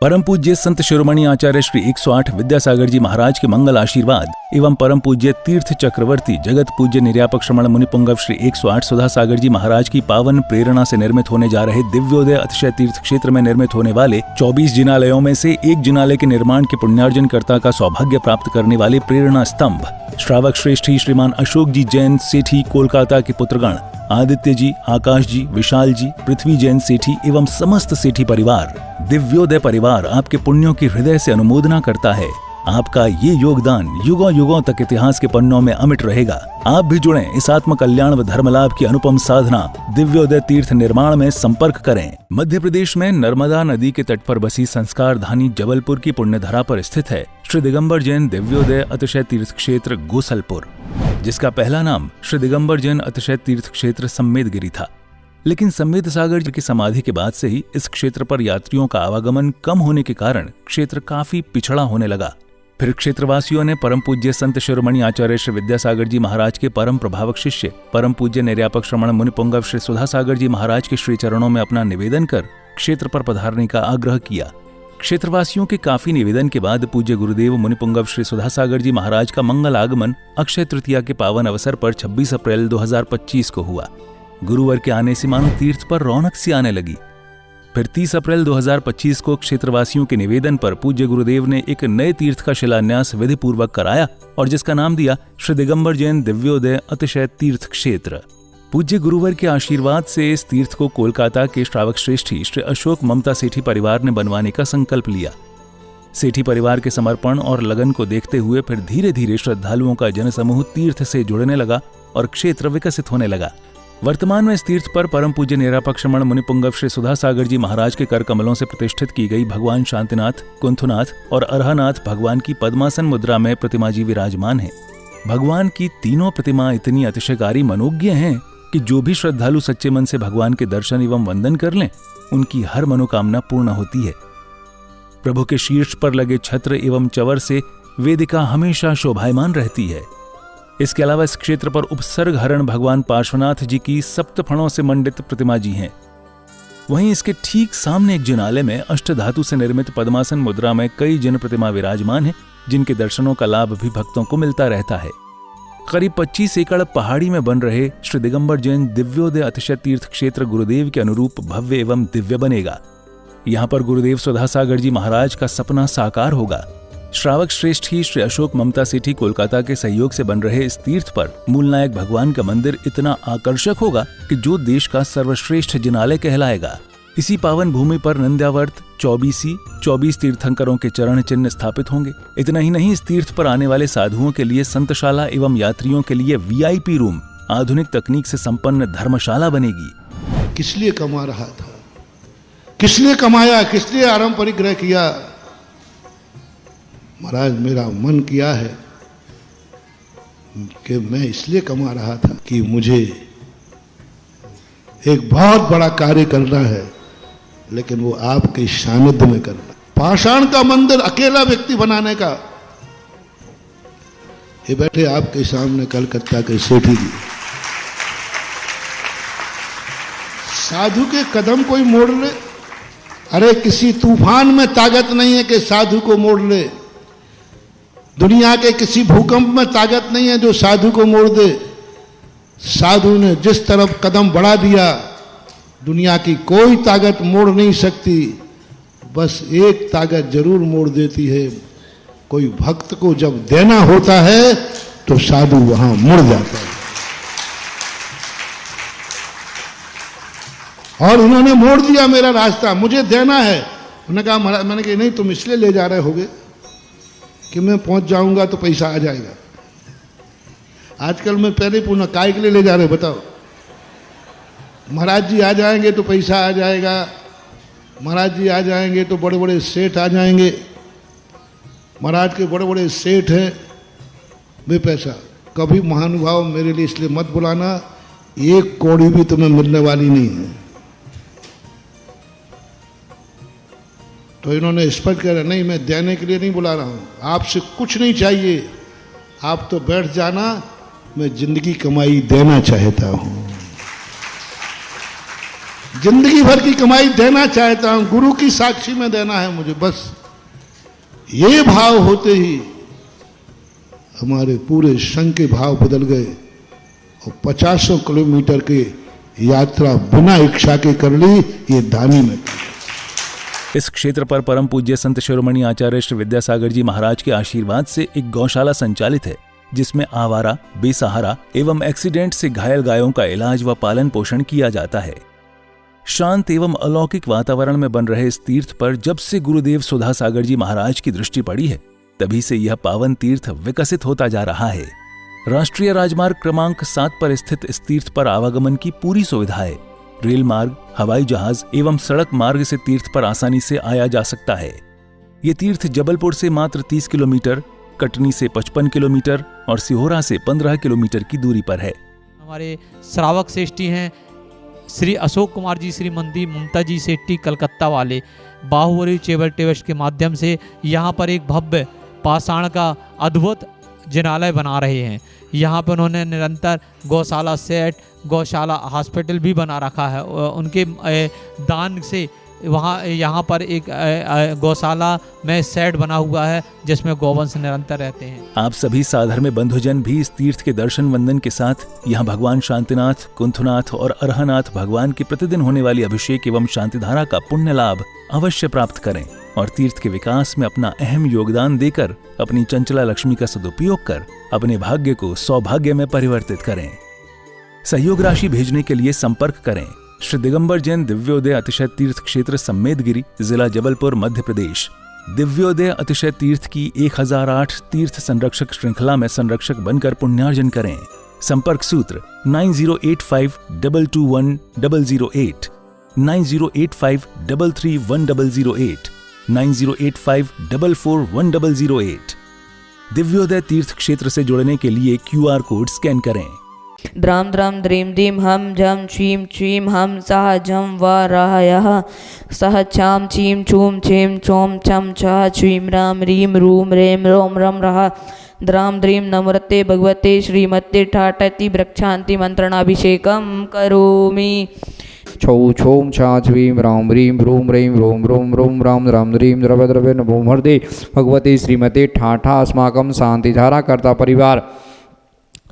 परम पूज्य संत शिरोमणि आचार्य श्री 108 विद्यासागर जी महाराज के मंगल आशीर्वाद एवं परम पूज्य तीर्थ चक्रवर्ती जगत पूज्य निर्यापक श्रमण मुनिपुंगव श्री 108 सुधा सागर जी महाराज की पावन प्रेरणा से निर्मित होने जा रहे दिव्योदय अतिशय तीर्थ क्षेत्र में निर्मित होने वाले 24 जिनालयों में से एक जिनालय के निर्माण के पुण्यार्जन कर्ता का सौभाग्य प्राप्त करने वाले प्रेरणा स्तंभ श्रावक श्रेष्ठी श्रीमान अशोक जी जैन सेठी कोलकाता के पुत्रगण आदित्य जी, आकाश जी, विशाल जी, पृथ्वी जैन सेठी एवं समस्त सेठी परिवार, दिव्योदय परिवार आपके पुण्यों की हृदय से अनुमोदना करता है। आपका ये योगदान युगों युगों तक इतिहास के पन्नों में अमिट रहेगा। आप भी जुड़ें इस आत्म कल्याण व धर्म लाभ की अनुपम साधना दिव्योदय तीर्थ निर्माण में संपर्क करें। मध्य प्रदेश में नर्मदा नदी के तट पर बसी संस्कार धानी जबलपुर की पुण्यधरा पर स्थित है श्री दिगंबर जैन दिव्योदय अतिशय तीर्थ क्षेत्र गोसलपुर, जिसका पहला नाम श्री दिगंबर जैन अतिशय तीर्थ क्षेत्र सम्मेदगिरी था। लेकिन सम्मेद सागर जी की समाधि के बाद से ही इस क्षेत्र पर यात्रियों का आवागमन कम होने के कारण क्षेत्र काफी पिछड़ा होने लगा। फिर क्षेत्रवासियों ने परम पूज्य संत शिरोमणि आचार्य श्री विद्यासागर जी महाराज के परम प्रभावक शिष्य परम पूज्य निर्यापक श्रमण मुनिपुंगव श्री सुधा सागर जी महाराज के श्री चरणों में अपना निवेदन कर क्षेत्र पर पधारने का आग्रह किया। क्षेत्रवासियों के काफी निवेदन के बाद पूज्य गुरुदेव मुनिपुंगव श्री सुधा सागर जी महाराज का मंगल आगमन अक्षय तृतीया के पावन अवसर पर 26 अप्रैल 2025 को हुआ। गुरुवार के आने से मानो तीर्थ पर रौनक सी आने लगी। फिर 30 अप्रैल 2025 को क्षेत्रवासियों के निवेदन पर पूज्य गुरुदेव ने एक नए तीर्थ का शिलान्यास विधि पूर्वक कराया और जिसका नाम दिया श्री दिगंबर जैन दिव्योदय अतिशय तीर्थ क्षेत्र। पूज्य गुरुवर के आशीर्वाद से इस तीर्थ को कोलकाता के श्रावक श्रेष्ठी श्री अशोक ममता सेठी परिवार ने बनवाने का संकल्प लिया। सेठी परिवार के समर्पण और लगन को देखते हुए फिर धीरे धीरे श्रद्धालुओं का जनसमूह तीर्थ से जुड़ने लगा और क्षेत्र विकसित होने लगा। वर्तमान में इस तीर्थ पर परम पूज्य निर्यापक श्रमण मुनिपुंगव श्री सुधा सागर जी महाराज के कर कमलों से प्रतिष्ठित की गई भगवान शांतिनाथ, कुंथुनाथ और अरहनाथ भगवान की पद्मासन मुद्रा में प्रतिमा जी विराजमान है। भगवान की तीनों प्रतिमा इतनी अतिशयकारी मनोज्ञ हैं कि जो भी श्रद्धालु सच्चे मन से भगवान के दर्शन एवं वंदन कर लें, उनकी हर मनोकामना पूर्ण होती है। प्रभु के शीर्ष पर लगे छत्र एवं चवर से वेदिका हमेशा शोभायमान रहती है। इसके अलावा इस क्षेत्र पर उपसर्ग हरण भगवान पार्श्वनाथ जी की सप्तफणों से मंडित प्रतिमा जी हैं। वहीं इसके ठीक सामने एक जिनालय में अष्टधातु से निर्मित पद्मासन मुद्रा में कई जिन प्रतिमा विराजमान हैं, जिनके दर्शनों का लाभ भी भक्तों को मिलता रहता है। करीब 25 एकड़ पहाड़ी में बन रहे श्री दिगंबर जैन दिव्योदय अतिशय तीर्थ क्षेत्र गुरुदेव के अनुरूप भव्य एवं दिव्य बनेगा। यहाँ पर गुरुदेव सुधा सागर जी महाराज का सपना साकार होगा। श्रावक श्रेष्ठी श्री अशोक ममता सेठी कोलकाता के सहयोग से बन रहे इस तीर्थ पर मूलनायक भगवान का मंदिर इतना आकर्षक होगा कि जो देश का सर्वश्रेष्ठ जिनालय कहलाएगा। इसी पावन भूमि पर नंद्यावर्त 24 तीर्थंकरों के चरण चिन्ह स्थापित होंगे। इतना ही नहीं, इस तीर्थ पर आने वाले साधुओं के लिए संतशाला एवं यात्रियों के लिए VIP रूम, आधुनिक तकनीक से संपन्न धर्मशाला बनेगी। किस लिए कमा रहा था, किस लिए कमाया, किस लिए आराम परिग्रह किया? महाराज मेरा मन किया है कि मैं इसलिए कमा रहा था कि मुझे एक बहुत बड़ा कार्य करना है, लेकिन वो आपके सानिध्य में करना। पाषाण का मंदिर अकेला व्यक्ति बनाने का। ये बैठे आपके सामने कलकत्ता के सेठी जी, साधु के कदम कोई मोड़ ले। अरे किसी तूफान में ताकत नहीं है कि साधु को मोड़ ले। दुनिया के किसी भूकंप में ताकत नहीं है जो साधु को मोड़ दे। साधु ने जिस तरफ कदम बढ़ा दिया, दुनिया की कोई ताकत मोड़ नहीं सकती। बस एक ताकत जरूर मोड़ देती है, कोई भक्त को जब देना होता है तो साधु वहां मुड़ जाता है। और उन्होंने मोड़ दिया मेरा रास्ता, मुझे देना है। उन्होंने कहा महाराज, मैंने कहा नहीं, तुम इसलिए ले जा रहे होगे कि मैं पहुंच जाऊंगा तो पैसा आ जाएगा। आजकल मैं पहले पूछना काय के लिए ले जा रहे हो बताओ? महाराज जी आ जाएंगे तो पैसा आ जाएगा, महाराज जी आ जाएंगे तो बड़े बड़े सेठ आ जाएंगे। महाराज के बड़े बड़े सेठ हैं बेपैसा। कभी महानुभाव मेरे लिए इसलिए मत बुलाना, एक कौड़ी भी तुम्हें मिलने वाली नहीं है। तो इन्होंने स्पष्ट कहा नहीं, मैं देने के लिए नहीं बुला रहा हूं, आपसे कुछ नहीं चाहिए, आप तो बैठ जाना, मैं जिंदगी कमाई देना चाहता हूं। जिंदगी भर की कमाई देना चाहता हूं, गुरु की साक्षी में देना है मुझे, बस ये भाव होते ही हमारे पूरे संघ के भाव बदल गए और 50 किलोमीटर की यात्रा बिना इच्छा के कर ली। ये दानी में इस क्षेत्र पर परम पूज्य संत शिरोमणि आचार्य श्री विद्यासागर जी महाराज के आशीर्वाद से एक गौशाला संचालित है, जिसमें आवारा, बेसहारा एवं एक्सीडेंट से घायल गायों का इलाज व पालन पोषण किया जाता है। शांत एवं अलौकिक वातावरण में बन रहे इस तीर्थ पर जब से गुरुदेव सुधा सागर जी महाराज की दृष्टि पड़ी है, तभी से यह पावन तीर्थ विकसित होता जा रहा है। राष्ट्रीय राजमार्ग क्रमांक 7 पर स्थित इस तीर्थ पर आवागमन की पूरी सुविधा है। रेल मार्ग, हवाई जहाज एवं सड़क मार्ग से तीर्थ पर आसानी से आया जा सकता है। ये तीर्थ जबलपुर से मात्र 30 किलोमीटर, कटनी से 55 किलोमीटर और सिहोरा से 15 किलोमीटर की दूरी पर है। हमारे श्रावक श्रेष्ठी हैं श्री अशोक कुमार जी, श्रीमती ममता जी सेट्टी कलकत्ता वाले, बाहुबली चेबल टेवस के माध्यम से यहाँ पर एक भव्य पाषाण का अद्भुत जिनालय बना रहे हैं। यहाँ पर उन्होंने निरंतर गौशाला सेट, गौशाला हॉस्पिटल भी बना रखा है। उनके दान से वहाँ यहाँ पर एक गौशाला में सेट बना हुआ है, जिसमें गौवंश निरंतर रहते हैं। आप सभी साधर्म्य बंधुजन भी इस तीर्थ के दर्शन वंदन के साथ यहाँ भगवान शांतिनाथ, कुंथनाथ और अरहनाथ भगवान की प्रतिदिन होने वाली अभिषेक एवं शांतिधारा का पुण्य लाभ अवश्य प्राप्त करें और तीर्थ के विकास में अपना अहम योगदान देकर अपनी चंचला लक्ष्मी का सदुपयोग कर अपने भाग्य को सौभाग्य में परिवर्तित करें। सहयोग राशि भेजने के लिए संपर्क करें श्री दिगंबर जैन दिव्योदय अतिशय तीर्थ क्षेत्र सम्मेदगिरी, जिला जबलपुर, मध्य प्रदेश। दिव्योदय अतिशय तीर्थ की 1008 तीर्थ संरक्षक श्रृंखला में संरक्षक बनकर पुण्यार्जन करें। संपर्क सूत्र 9085221008, 9085331008, 9085441008। दिव्योदय तीर्थ क्षेत्र से जुड़ने के लिए QR कोड स्कैन करें। द्राम द्राम द्रीम दीम हम झम छीम छीम हम सह झम व रहयः सह छाम छीम छूम छीम छोम छम छह छीम राम रीम रूम रेम रोम रम रह द्राम द्रीम नमृते भगवते श्रीमते ठाटति वृक्षांति मंत्रणाभिषेकम करोमि। छौ छौम छा छ्वीम राम रीम रूम रेम रोम रोम रोम राम राम रीम द्रव्य द्रव्य नमो हृदय भगवते श्रीमते ठाठा अस्माकम शांतिधारा कर्ता परिवार,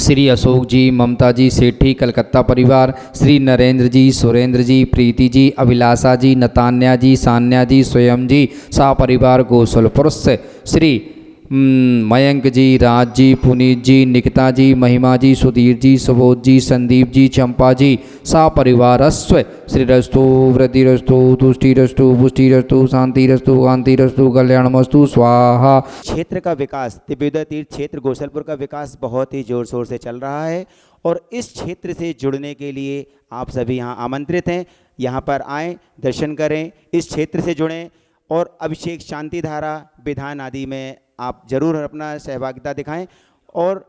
श्री अशोक जी, ममता जी सेठी कलकत्ता परिवार, श्री नरेंद्र जी, सुरेंद्र जी, प्रीति जी, अभिलाषा जी, नतान्या जी, सान्या जी, स्वयं जी, सा परिवार गोसलपुर से श्री मयंक जी, राज जी, पुनीत जी, निकिता जी, महिमा जी, सुधीर जी, सुबोध जी, संदीप जी, चंपा जी, सा परिवार अस्व श्री रस्तु वृद्धि रस्तु तुष्टि रस्तु पुष्टि रस्तु शांति रस्तु कांति रस्तु कल्याणमस्तु स्वाहा। क्षेत्र का विकास, दिव्योदय तीर्थ क्षेत्र गोसलपुर का विकास बहुत ही जोर शोर से चल रहा है और इस क्षेत्र से जुड़ने के लिए आप सभी यहाँ आमंत्रित हैं। यहाँ पर आएँ, दर्शन करें, इस क्षेत्र से जुड़ें और अभिषेक, शांतिधारा, विधान आदि में आप जरूर अपना सहभागिता दिखाएं और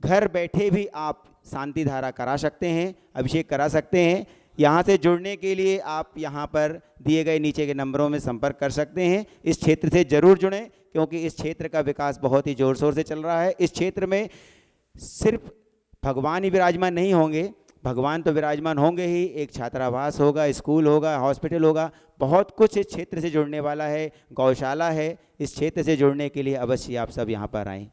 घर बैठे भी आप शांतिधारा करा सकते हैं, अभिषेक करा सकते हैं। यहाँ से जुड़ने के लिए आप यहाँ पर दिए गए नीचे के नंबरों में संपर्क कर सकते हैं। इस क्षेत्र से जरूर जुड़ें क्योंकि इस क्षेत्र का विकास बहुत ही ज़ोर शोर से चल रहा है। इस क्षेत्र में सिर्फ भगवान ही विराजमान नहीं होंगे, भगवान तो विराजमान होंगे ही, एक छात्रावास होगा, स्कूल होगा, हॉस्पिटल होगा, बहुत कुछ इस क्षेत्र से जुड़ने वाला है, गौशाला है। इस क्षेत्र से जुड़ने के लिए अवश्य आप सब यहाँ पर आएँ।